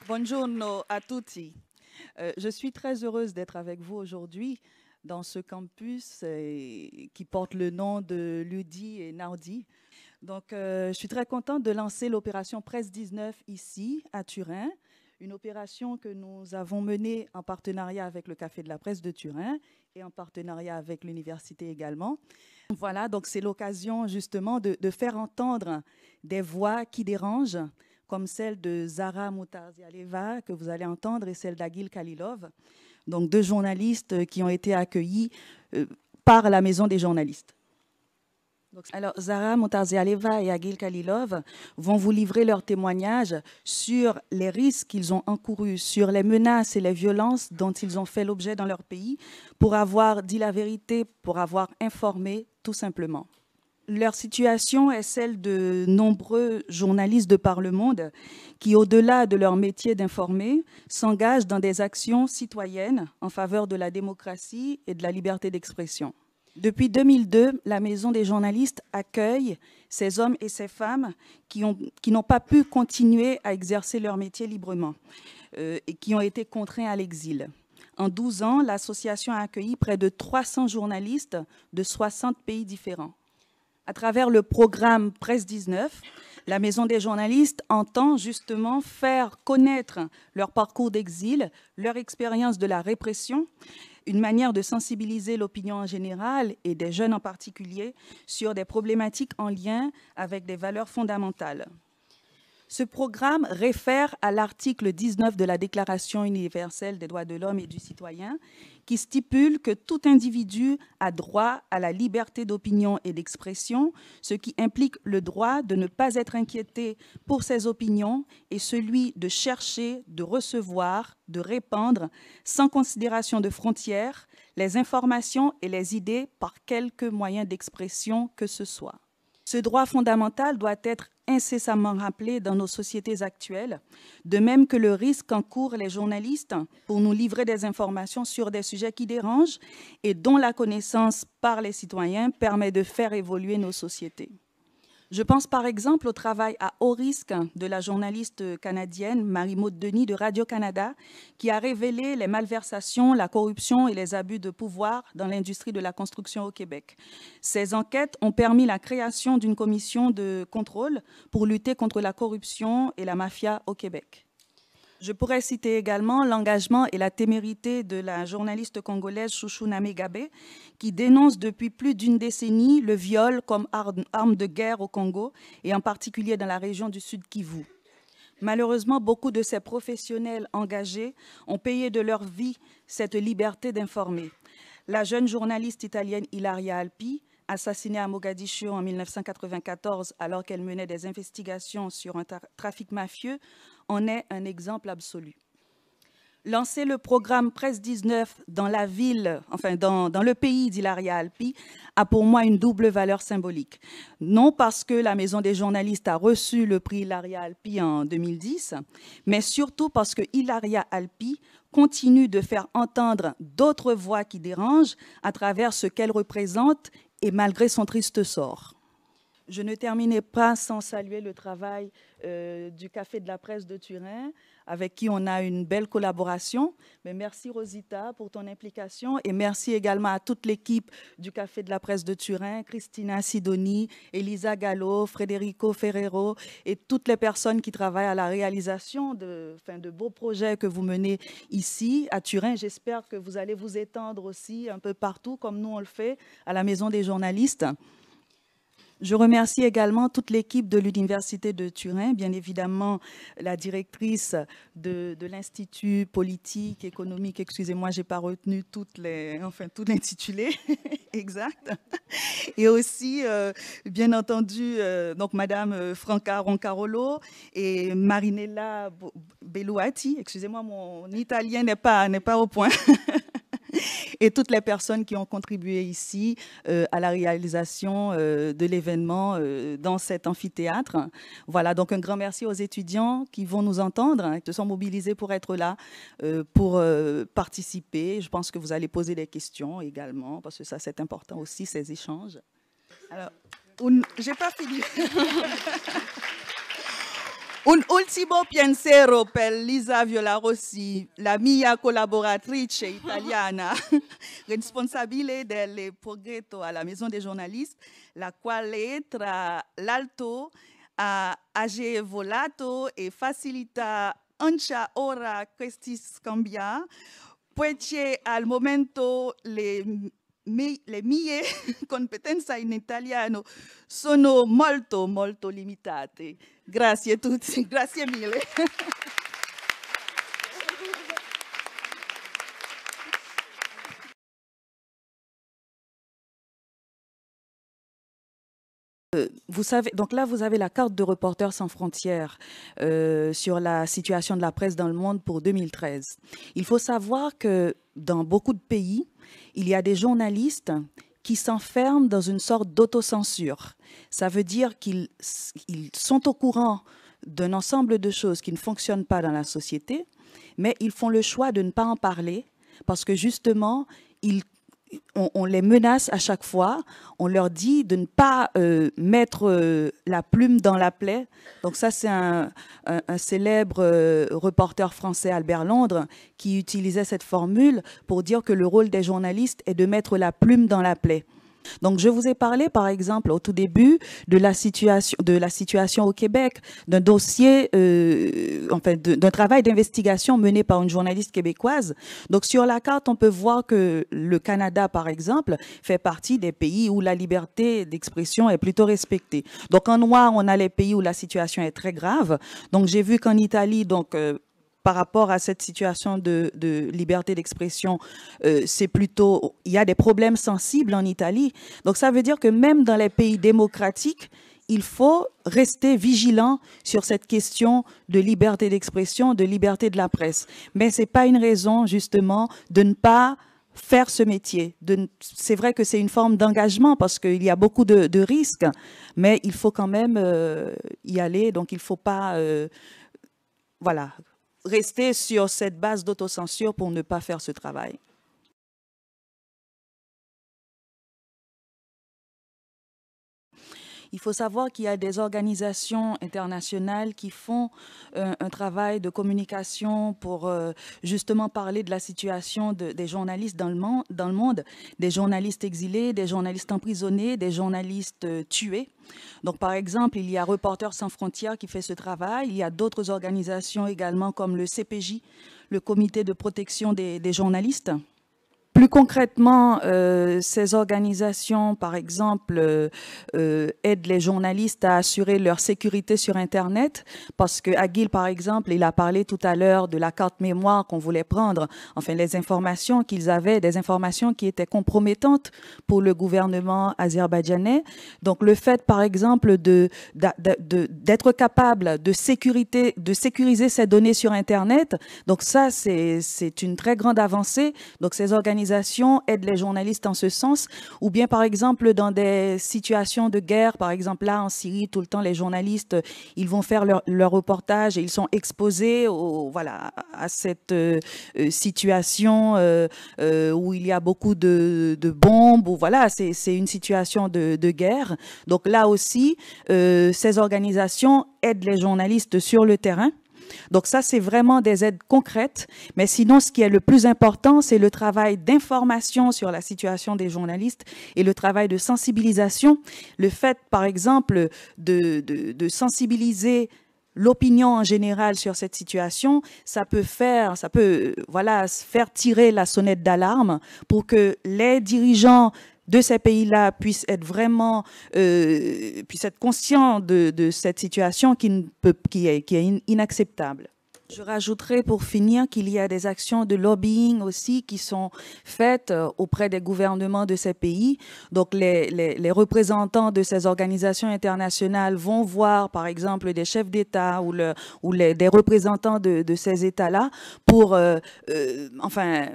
Buongiorno a tutti. Je suis très heureuse d'être avec vous aujourd'hui dans ce campus qui porte le nom de Ludi et Nardi. Donc, je suis très contente de lancer l'opération Presse 19 ici, à Turin, une opération que nous avons menée en partenariat avec le Café de la Presse de Turin et en partenariat avec l'université également. Voilà, donc c'est l'occasion justement de faire entendre des voix qui dérangent, comme celle de Zara Mutarzialeva, que vous allez entendre, et celle d'Agil Kalilov, donc deux journalistes qui ont été accueillis par la Maison des journalistes. Alors, Zara Mutarzialeva et Agil Kalilov vont vous livrer leur témoignage sur les risques qu'ils ont encourus, sur les menaces et les violences dont ils ont fait l'objet dans leur pays, pour avoir dit la vérité, pour avoir informé, tout simplement. Leur situation est celle de nombreux journalistes de par le monde qui, au-delà de leur métier d'informer, s'engagent dans des actions citoyennes en faveur de la démocratie et de la liberté d'expression. Depuis 2002, la Maison des journalistes accueille ces hommes et ces femmes qui n'ont pas pu continuer à exercer leur métier librement et qui ont été contraints à l'exil. En 12 ans, l'association a accueilli près de 300 journalistes de 60 pays différents. À travers le programme Presse 19, la Maison des journalistes entend justement faire connaître leur parcours d'exil, leur expérience de la répression, une manière de sensibiliser l'opinion en général et des jeunes en particulier sur des problématiques en lien avec des valeurs fondamentales. Ce programme réfère à l'article 19 de la Déclaration universelle des droits de l'homme et du citoyen qui stipule que tout individu a droit à la liberté d'opinion et d'expression, ce qui implique le droit de ne pas être inquiété pour ses opinions et celui de chercher, de recevoir, de répandre, sans considération de frontières, les informations et les idées par quelque moyen d'expression que ce soit. Ce droit fondamental doit être incessamment rappelé dans nos sociétés actuelles, de même que le risque qu'encourent les journalistes pour nous livrer des informations sur des sujets qui dérangent et dont la connaissance par les citoyens permet de faire évoluer nos sociétés. Je pense par exemple au travail à haut risque de la journaliste canadienne Marie-Maude Denis de Radio-Canada qui a révélé les malversations, la corruption et les abus de pouvoir dans l'industrie de la construction au Québec. Ces enquêtes ont permis la création d'une commission de contrôle pour lutter contre la corruption et la mafia au Québec. Je pourrais citer également l'engagement et la témérité de la journaliste congolaise Chouchou Namegabe, qui dénonce depuis plus d'une décennie le viol comme arme de guerre au Congo, et en particulier dans la région du Sud Kivu. Malheureusement, beaucoup de ces professionnels engagés ont payé de leur vie cette liberté d'informer. La jeune journaliste italienne Ilaria Alpi, assassinée à Mogadiscio en 1994 alors qu'elle menait des investigations sur un trafic mafieux, en est un exemple absolu. Lancer le programme Presse 19 dans la ville, enfin dans le pays d'Hilaria Alpi, a pour moi une double valeur symbolique. Non parce que la Maison des journalistes a reçu le prix Hilaria Alpi en 2010, mais surtout parce que Hilaria Alpi continue de faire entendre d'autres voix qui dérangent à travers ce qu'elle représente et malgré son triste sort. Je ne terminais pas sans saluer le travail du Café de la Presse de Turin, avec qui on a une belle collaboration. Mais merci Rosita pour ton implication et merci également à toute l'équipe du Café de la Presse de Turin, Christina Sidoni, Elisa Gallo, Federico Ferrero et toutes les personnes qui travaillent à la réalisation de beaux projets que vous menez ici à Turin. J'espère que vous allez vous étendre aussi un peu partout comme nous on le fait à la Maison des journalistes. Je remercie également toute l'équipe de l'Université de Turin, bien évidemment la directrice de l'Institut politique, économique, excusez-moi, je n'ai pas retenu tout l'intitulé, exact. Et aussi, bien entendu, donc Madame Franca Roncarolo et Marinella Belluati, excusez-moi, mon italien n'est pas au point. et toutes les personnes qui ont contribué ici à la réalisation de l'événement dans cet amphithéâtre. Voilà, donc un grand merci aux étudiants qui vont nous entendre, hein, qui se sont mobilisés pour être là, pour participer. Je pense que vous allez poser des questions également, parce que ça c'est important aussi, ces échanges. Alors, j'ai pas fini. Un ultimo pensiero per Lisa Viola Rossi, la mia collaboratrice italiana, responsabile del progetto alla Maison des journalistes, la quale tra l'altro ha agevolato e facilita anche ora questi scambi, poiché al momento le mie competenze in italiano sono molto limitate. Grazie a tutti, grazie mille. Vous savez, donc là, vous avez la carte de Reporters sans frontières sur la situation de la presse dans le monde pour 2013. Il faut savoir que dans beaucoup de pays, il y a des journalistes qui s'enferment dans une sorte d'autocensure. Ça veut dire qu'ils sont au courant d'un ensemble de choses qui ne fonctionnent pas dans la société, mais ils font le choix de ne pas en parler parce que justement, on les menace à chaque fois, on leur dit de ne pas mettre la plume dans la plaie. Donc ça, c'est un célèbre reporter français, Albert Londres, qui utilisait cette formule pour dire que le rôle des journalistes est de mettre la plume dans la plaie. Donc, je vous ai parlé, par exemple, au tout début, de la situation au Québec, d'un dossier, enfin, d'un travail d'investigation mené par une journaliste québécoise. Donc, sur la carte, on peut voir que le Canada, par exemple, fait partie des pays où la liberté d'expression est plutôt respectée. Donc, en noir, on a les pays où la situation est très grave. Donc, j'ai vu qu'en Italie, donc, par rapport à cette situation de liberté d'expression, c'est plutôt, il y a des problèmes sensibles en Italie. Donc ça veut dire que même dans les pays démocratiques, il faut rester vigilant sur cette question de liberté d'expression, de liberté de la presse. Mais ce n'est pas une raison, justement, de ne pas faire ce métier. C'est vrai que c'est une forme d'engagement parce qu'il y a beaucoup de risques, mais il faut quand même y aller. Donc il ne faut pas, voilà, rester sur cette base d'autocensure pour ne pas faire ce travail. Il faut savoir qu'il y a des organisations internationales qui font un travail de communication pour justement parler de la situation des journalistes dans le monde, des journalistes exilés, des journalistes emprisonnés, des journalistes tués. Donc, par exemple, il y a Reporters sans frontières qui fait ce travail. Il y a d'autres organisations également comme le CPJ, le Comité de protection des journalistes. Plus concrètement, ces organisations, par exemple, aident les journalistes à assurer leur sécurité sur Internet, parce que Aguil, par exemple, il a parlé tout à l'heure de la carte mémoire qu'on voulait prendre, enfin les informations qu'ils avaient, des informations qui étaient compromettantes pour le gouvernement azerbaïdjanais. Donc le fait, par exemple, d'être capable de sécuriser ces données sur Internet, donc ça, c'est une très grande avancée. Donc ces organisations aident les journalistes en ce sens, ou bien par exemple dans des situations de guerre, par exemple là en Syrie, tout le temps les journalistes, ils vont faire leur reportage et ils sont exposés voilà, à cette situation où il y a beaucoup de bombes, ou voilà, c'est une situation de guerre. Donc là aussi, ces organisations aident les journalistes sur le terrain. Donc ça, c'est vraiment des aides concrètes. Mais sinon, ce qui est le plus important, c'est le travail d'information sur la situation des journalistes et le travail de sensibilisation. Le fait, par exemple, de sensibiliser l'opinion en général sur cette situation, ça peut voilà, faire tirer la sonnette d'alarme pour que les dirigeants de ces pays-là puissent être vraiment, puissent être conscients de cette situation qui est inacceptable. Je rajouterai pour finir qu'il y a des actions de lobbying aussi qui sont faites auprès des gouvernements de ces pays. Donc les représentants de ces organisations internationales vont voir par exemple des chefs d'État ou des représentants de ces États-là pour enfin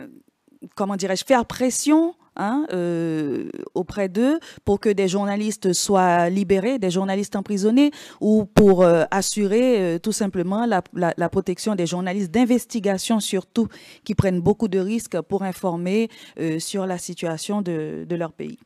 comment dirais-je, faire pression auprès d'eux pour que des journalistes soient libérés, des journalistes emprisonnés, ou pour assurer tout simplement la protection des journalistes d'investigation surtout, qui prennent beaucoup de risques pour informer sur la situation de leur pays.